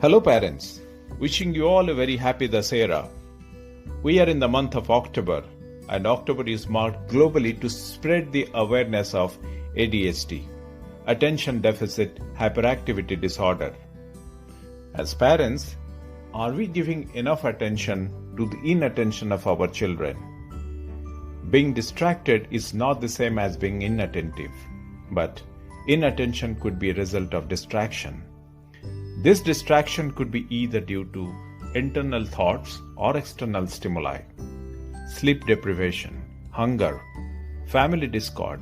Hello parents, wishing you all a very happy Dasera. We are in the month of October and October is marked globally to spread the awareness of ADHD, Attention Deficit Hyperactivity Disorder. As parents, are we giving enough attention to the inattention of our children? Being distracted is not the same as being inattentive, but inattention could be a result of distraction. This distraction could be either due to internal thoughts or external stimuli, sleep deprivation, hunger, family discord,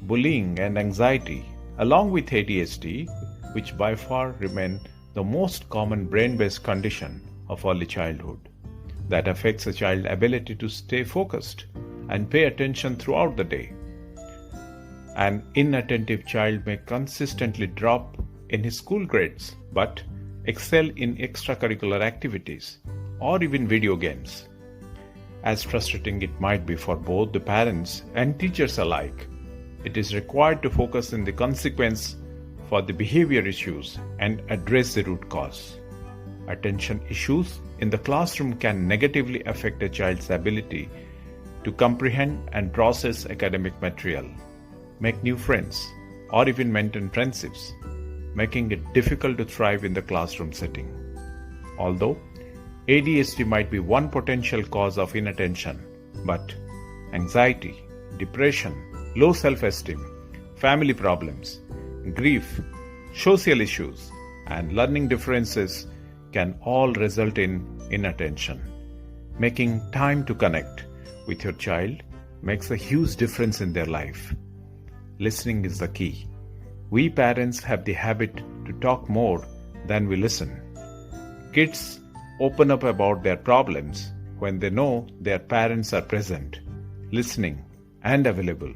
bullying and anxiety, along with ADHD, which by far remain the most common brain-based condition of early childhood that affects a child's ability to stay focused and pay attention throughout the day. An inattentive child may consistently drop in his school grades but excel in extracurricular activities or even video games. As frustrating it might be for both the parents and teachers alike, it is required to focus on the consequence for the behavior issues and address the root cause. Attention issues in the classroom can negatively affect a child's ability to comprehend and process academic material, make new friends, or even maintain friendships, making it difficult to thrive in the classroom setting. Although ADHD might be one potential cause of inattention, but anxiety, depression, low self-esteem, family problems, grief, social issues, and learning differences can all result in inattention. Making time to connect with your child makes a huge difference in their life. Listening is the key. We parents have the habit to talk more than we listen. Kids open up about their problems when they know their parents are present, listening, and available.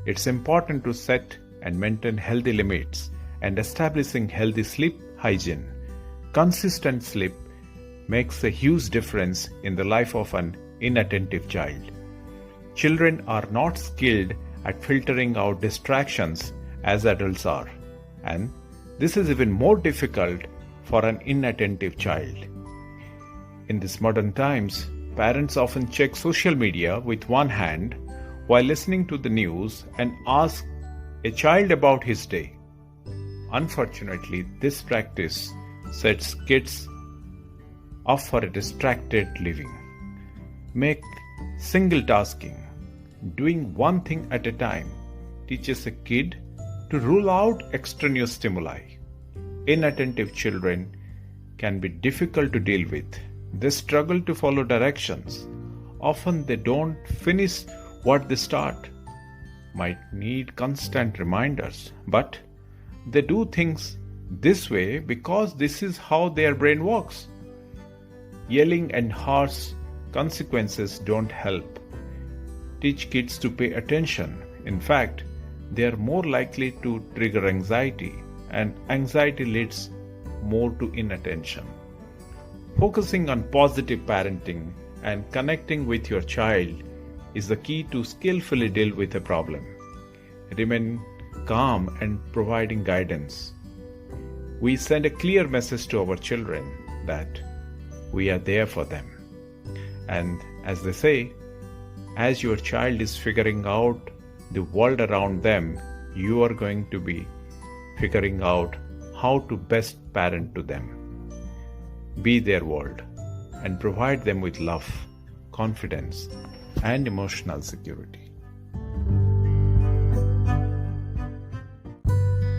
It's important to set and maintain healthy limits and establishing healthy sleep hygiene. Consistent sleep makes a huge difference in the life of an inattentive child. Children are not skilled at filtering out distractions as adults are, and this is even more difficult for an inattentive child. In these modern times, parents often check social media with one hand while listening to the news and ask a child about his day. Unfortunately, this practice sets kids up for a distracted living. Make single tasking, doing one thing at a time, teaches a kid to rule out extraneous stimuli. Inattentive children can be difficult to deal with. They struggle to follow directions. Often they don't finish what they start. Might need constant reminders, but they do things this way because this is how their brain works. Yelling and harsh consequences don't help. Teach kids to pay attention. In fact, they are more likely to trigger anxiety, and anxiety leads more to inattention. Focusing on positive parenting and connecting with your child is the key to skillfully deal with a problem. Remain calm and providing guidance. We send a clear message to our children that we are there for them. And as they say, as your child is figuring out the world around them, you are going to be figuring out how to best parent to them. Be their world and provide them with love, confidence, and emotional security.